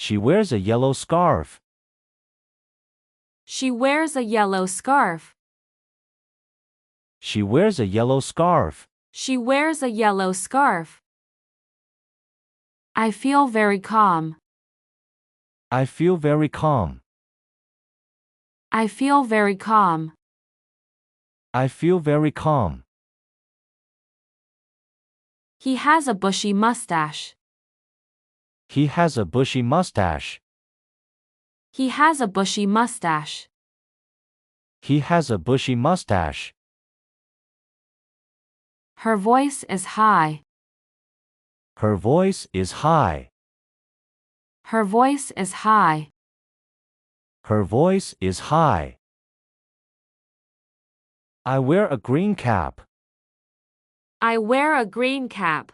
She wears a yellow scarf. She wears a yellow scarf. She wears a yellow scarf. She wears a yellow scarf. I feel very calm. I feel very calm. I feel very calm. I feel very calm. He has a bushy mustache. He has a bushy mustache. He has a bushy mustache. He has a bushy mustache. Her voice is high. Her voice is high. Her voice is high. Her voice is high. I wear a green cap. I wear a green cap.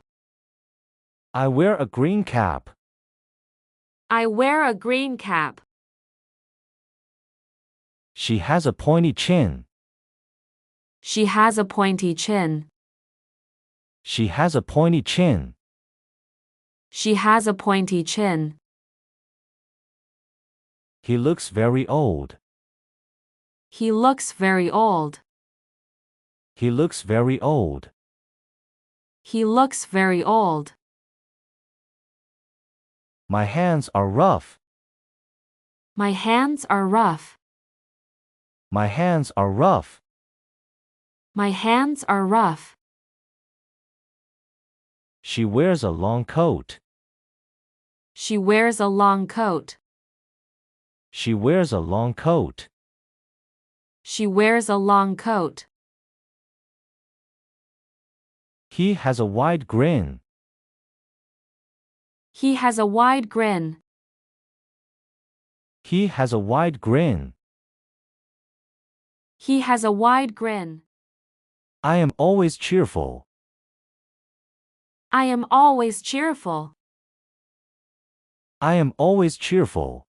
I wear a green cap. I wear a green cap. She has a pointy chin. She has a pointy chin. She has a pointy chin. She has a pointy chin. He looks very old. He looks very old. He looks very old. He looks very old. My hands are rough. My hands are rough. My hands are rough. My hands are rough. She wears a long coat. She wears a long coat. She wears a long coat. She wears a long coat. He has a wide grin. He has a wide grin. He has a wide grin. He has a wide grin. I am always cheerful. I am always cheerful. I am always cheerful.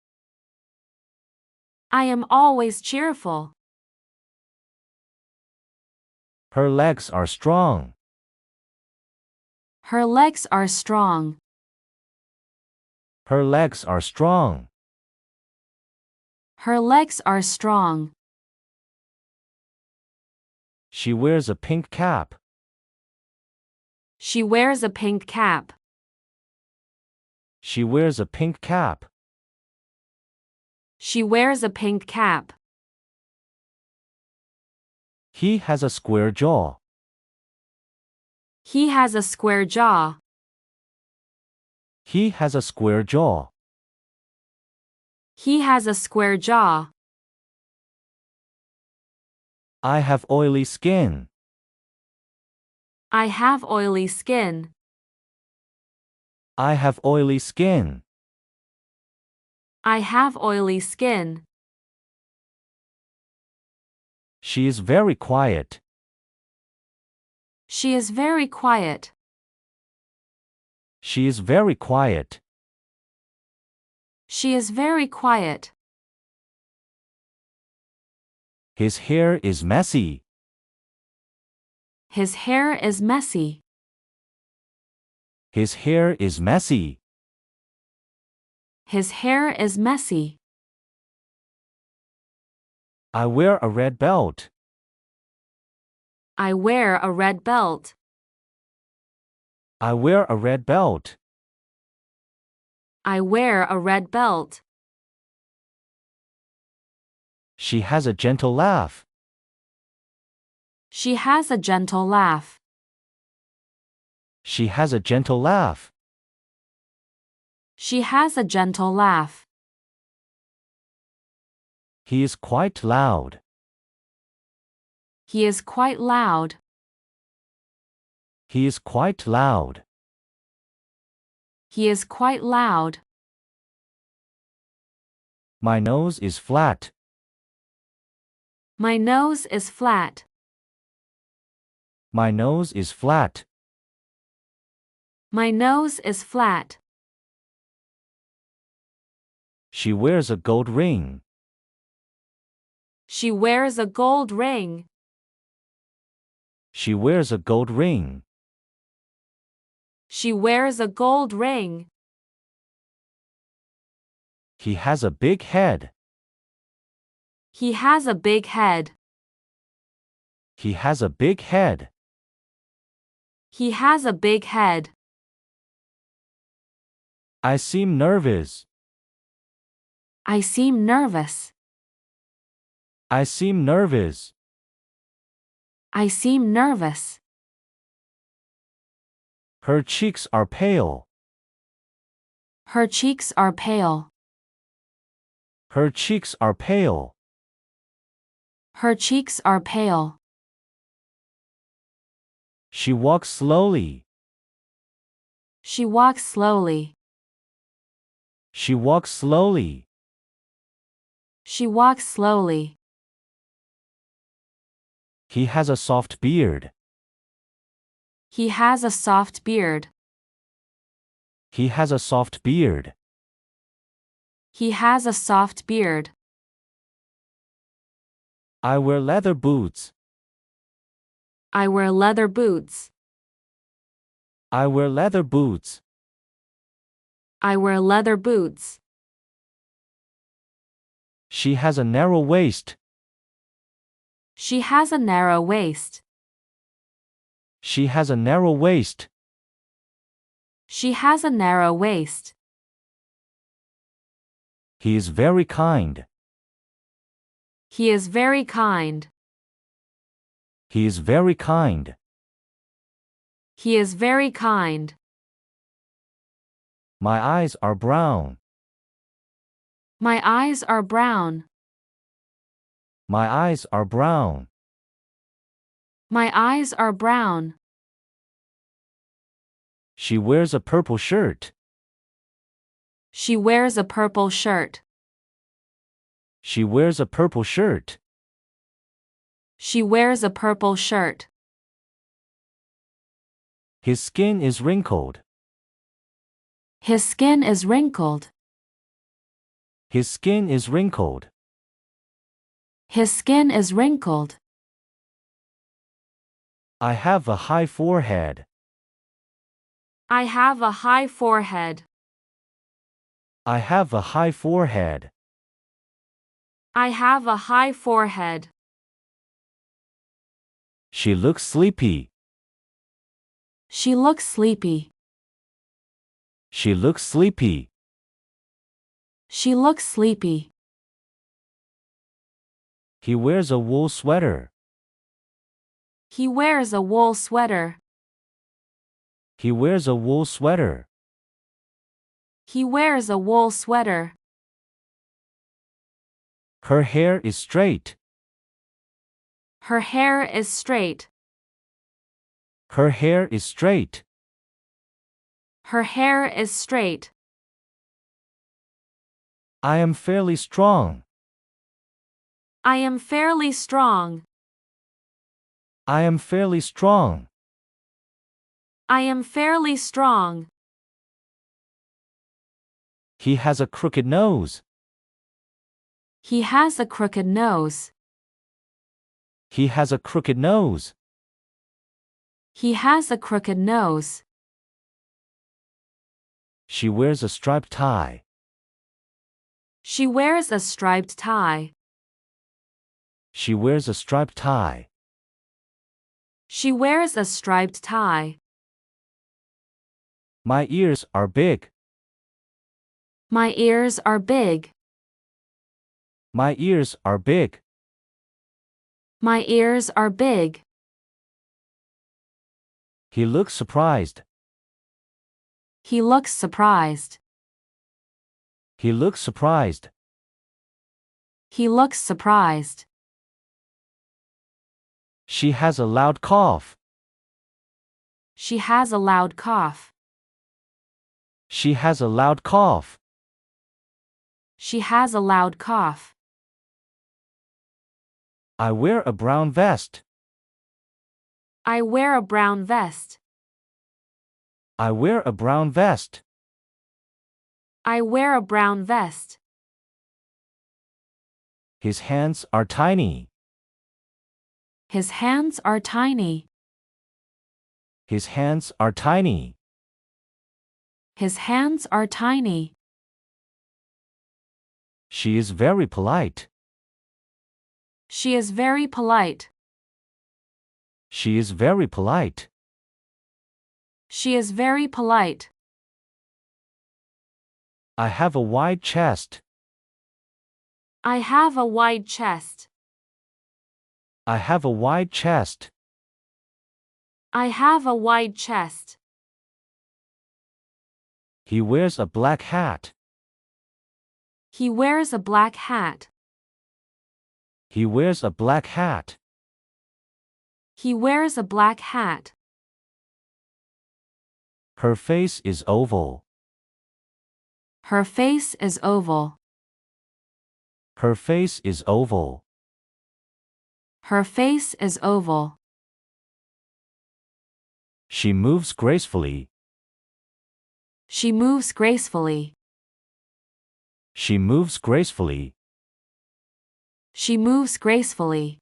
I am always cheerful. Her legs are strong. Her legs are strong. Her legs are strong. Her legs are strong. She wears a pink cap. She wears a pink cap. She wears a pink cap. She wears a pink cap. He has a square jaw. He has a square jaw. He has a square jaw. He has a square jaw. I have oily skin. I have oily skin. I have oily skin. I have oily skin. She is very quiet. She is very quiet. She is very quiet. She is very quiet. His hair is messy. His hair is messy. His hair is messy. His hair is messy. I wear a red belt. I wear a red belt. I wear a red belt. I wear a red belt. She has a gentle laugh. She has a gentle laugh. She has a gentle laugh. She has a gentle laugh. He is quite loud. He is quite loud. He is quite loud. He is quite loud. My nose is flat. My nose is flat. My nose is flat. My nose is flat. She wears a gold ring. She wears a gold ring. She wears a gold ring. She wears a gold ring. He has a big head. He has a big head. He has a big head. He has a big head. I seem nervous. I seem nervous. I seem nervous. I seem nervous. Her cheeks are pale. Her cheeks are pale. Her cheeks are pale. Her cheeks are pale. She walks slowly. She walks slowly. She walks slowly. She walks slowly. He has a soft beard. He has a soft beard. He has a soft beard. He has a soft beard. I wear leather boots. I wear leather boots. I wear leather boots. I wear leather boots. She has a narrow waist. She has a narrow waist. She has a narrow waist. She has a narrow waist. He is very kind. He is very kind. He is very kind. He is very kind. My eyes are brown. My eyes are brown. My eyes are brown. My eyes are brown. She wears a purple shirt. She wears a purple shirt. She wears a purple shirt. She wears a purple shirt. His skin is wrinkled. His skin is wrinkled. His skin is wrinkled. His skin is wrinkled. I have a high forehead. I have a high forehead. I have a high forehead. I have a high forehead. She looks sleepy. She looks sleepy. She looks sleepy. She looks sleepy. He wears a wool sweater. He wears a wool sweater. He wears a wool sweater. He wears a wool sweater. Her hair is straight. Her hair is straight. Her hair is straight. Her hair is straight. I am fairly strong. I am fairly strong. I am fairly strong. I am fairly strong. He has a crooked nose. He has a crooked nose. He has a crooked nose. He has a crooked nose. She wears a striped tie. She wears a striped tie. She wears a striped tie. She wears a striped tie. My ears are big. My ears are big. My ears are big. My ears are big. He looks surprised. He looks surprised. He looks surprised. He looks surprised. She has a loud cough. She has a loud cough. She has a loud cough. She has a loud cough. I wear a brown vest. I wear a brown vest. I wear a brown vest. I wear a brown vest. His hands are tiny. His hands are tiny. His hands are tiny. His hands are tiny. She is very polite. She is very polite. She is very polite. She is very polite. I have a wide chest. I have a wide chest. I have a wide chest. I have a wide chest. He wears a black hat. He wears a black hat. He wears a black hat. He wears a black hat. Her face is oval. Her face is oval. Her face is oval. Her face is oval. She moves gracefully. She moves gracefully. She moves gracefully. She moves gracefully.